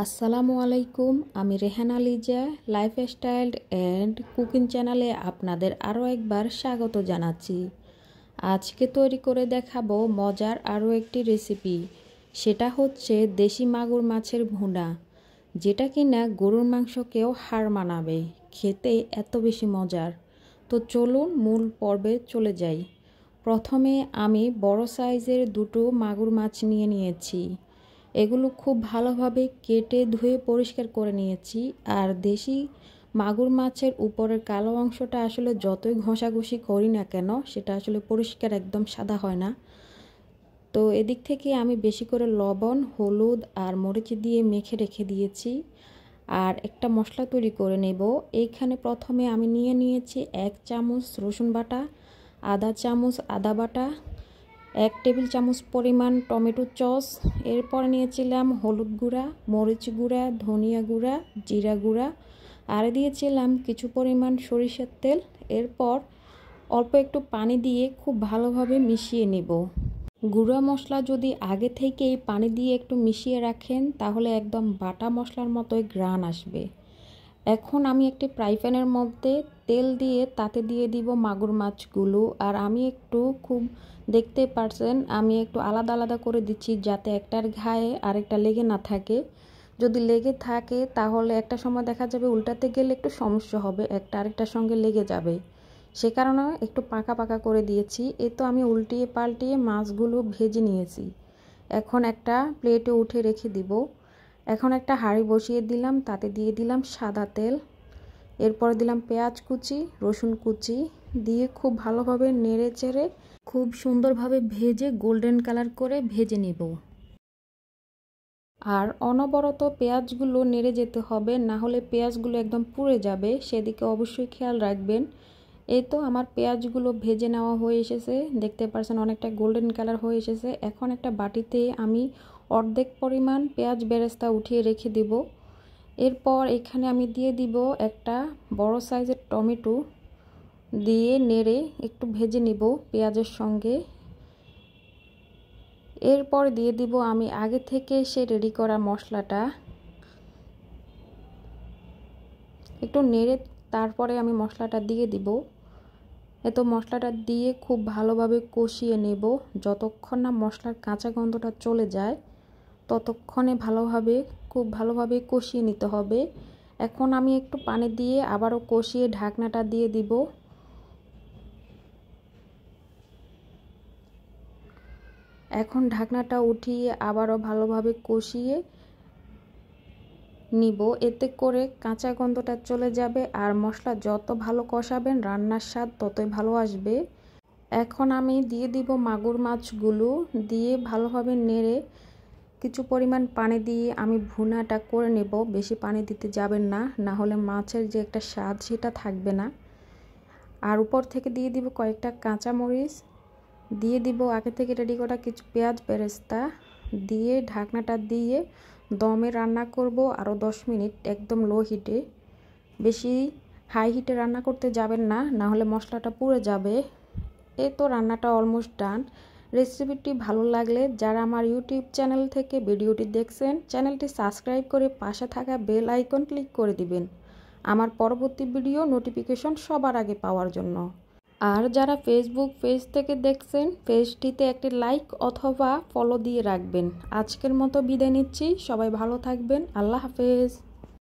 আসসালামু আলাইকুম, আমি Rehana Liza lifestyle and cooking চ্যানেলে আপনাদের আরও একবার স্বাগত জানাচ্ছি। আজকে তৈরি করে দেখাবো মজার আরও একটি রেসিপি। সেটা হচ্ছে দেশি মাগুর মাছের ভুনা, যেটা কিনা গরুর মাংসকেও হার মানাবে, খেতে এত বেশি মজার। তো চলুন মূল পর্বে চলে যাই। প্রথমে আমি বড় সাইজের দুটো মাগুর মাছ নিয়েছি। এগুলো খুব ভালোভাবে কেটে ধুয়ে পরিষ্কার করে নিয়েছি। আর দেশি মাগুর মাছের উপরের কালো অংশটা আসলে যতই ঘষাঘষি করি না কেন, সেটা আসলে পরিষ্কার একদম সাদা হয় না। তো এদিক থেকে আমি বেশি করে লবণ, হলুদ আর মরিচ দিয়ে মেখে রেখে দিয়েছি। আর একটা মশলা তৈরি করে নেব। এইখানে প্রথমে আমি নিয়েছি 1 চামচ রসুন বাটা, আধা চামচ আদা বাটা, 1 টেবিল চামচ পরিমাণ টমেটো সস। এরপর নিয়েছিলাম হলুদ গুঁড়া, মরিচ গুঁড়া, ধনিয়া গুঁড়া, জিরা গুঁড়া, আর দিয়েছিলাম কিছু পরিমাণ সরিষার তেল। এরপর অল্প একটু পানি দিয়ে খুব ভালোভাবে মিশিয়ে নেব। গুঁড়া মশলা যদি আগে থেকেই পানি দিয়ে একটু মিশিয়ে রাখেন, তাহলে একদম বাটা মশলার মতোই ঘ্রাণ আসবে। এখন আমি একটি ফ্রাই প্যানের মধ্যে তেল দিয়ে তাতে দিয়ে দিব মাগুর মাছগুলো। আর আমি একটু দেখতে পারছেন, আমি একটু আলাদা আলাদা করে দিচ্ছি, যাতে একটার গায়ে আরেকটা লেগে না থাকে। যদি লেগে থাকে তাহলে একটা সময় দেখা যাবে উল্টাতে গেলে একটু সমস্যা হবে, একটা আরেকটার সঙ্গে লেগে যাবে। সে কারণে একটু পাকা পাকা করে দিয়েছি। এই তো আমি উল্টিয়ে পাল্টিয়ে মাছগুলো ভেজে নিয়েছি। এখন একটা প্লেটে উঠে রেখে দিব। এখন একটা হাঁড়ি বসিয়ে দিলাম, তাতে দিয়ে দিলাম সাদা তেল। এরপর দিলাম পেঁয়াজ কুচি, রসুন কুচি দিয়ে খুব ভালোভাবে নেড়ে চেড়ে খুব সুন্দরভাবে ভেজে গোল্ডেন কালার করে ভেজে নিব। আর অনবরত পেঁয়াজগুলো নেড়ে যেতে হবে, না হলে পেঁয়াজগুলো একদম পুড়ে যাবে, সেদিকে অবশ্যই খেয়াল রাখবেন। এই তো আমার পেঁয়াজগুলো ভেজে নেওয়া হয়ে এসেছে, দেখতে পাচ্ছেন অনেকটা গোল্ডেন কালার হয়ে এসেছে। এখন একটা বাটিতে আমি অর্ধেক পরিমাণ পেঁয়াজ বেরেস্তা উঠিয়ে রেখে দিব। এরপর এখানে আমি দিয়ে দিব একটা বড় সাইজের টমেটো দিয়ে নেড়ে একটু ভেজে নিব পেঁয়াজের সঙ্গে। এরপর দিয়ে দিব আমি আগে থেকে রেডি করা মশলাটা। একটু নেড়ে তারপরে আমি মশলাটা দিয়ে দিব। এত মশলাটা দিয়ে খুব ভালোভাবে কষিয়ে নেব। যতক্ষণ না মশলার কাঁচা গন্ধটা চলে যায়, ততক্ষণে খুব ভালোভাবে কষিয়ে নিতে হবে। এখন আমি একটু পানি দিয়ে আবারও কষিয়ে ঢাকনাটা দিয়ে দিব। এখন ঢাকনাটা উঠিয়ে আবারও ভালোভাবে কষিয়ে নিব। এতে করে কাঁচা গন্ধটা চলে যাবে, আর মশলা যত ভালো কষাবেন রান্নার স্বাদ ততই ভালো আসবে। এখন আমি দিয়ে দিব মাগুর মাছগুলো, দিয়ে ভালোভাবে নেড়ে কিছু পরিমাণ পানি দিয়ে আমি ভুনাটা করে নেব। বেশি পানি দিতে যাবেন না, না হলে মাছের যে একটা স্বাদ সেটা থাকবে না। আর উপর থেকে দিয়ে দিব কয়েকটা কাঁচামরিচ, দিয়ে দিব আগে থেকে রেডি করা কিছু পেঁয়াজ বেরেস্তা, দিয়ে ঢাকনাটা দিয়ে দমে রান্না করব আরও 10 মিনিট একদম লো হিটে। বেশি হাই হিটে রান্না করতে যাবেন না, না হলে মশলাটা পুড়ে যাবে। এই তো রান্নাটা অলমোস্ট ডান। রেসিপিটি ভালো লাগলে যারা আমার ইউটিউব চ্যানেল থেকে ভিডিওটি দেখছেন, চ্যানেলটি সাবস্ক্রাইব করে পাশে থাকা বেল আইকন ক্লিক করে দিবেন আমার পরবর্তী ভিডিও নোটিফিকেশন সবার আগে পাওয়ার জন্য। আর যারা ফেসবুক পেজ থেকে দেখছেন, পেজটিতে একটি লাইক অথবা ফলো দিয়ে রাখবেন। আজকের মতো বিদায় নিচ্ছি, সবাই ভালো থাকবেন, আল্লাহ হাফেজ।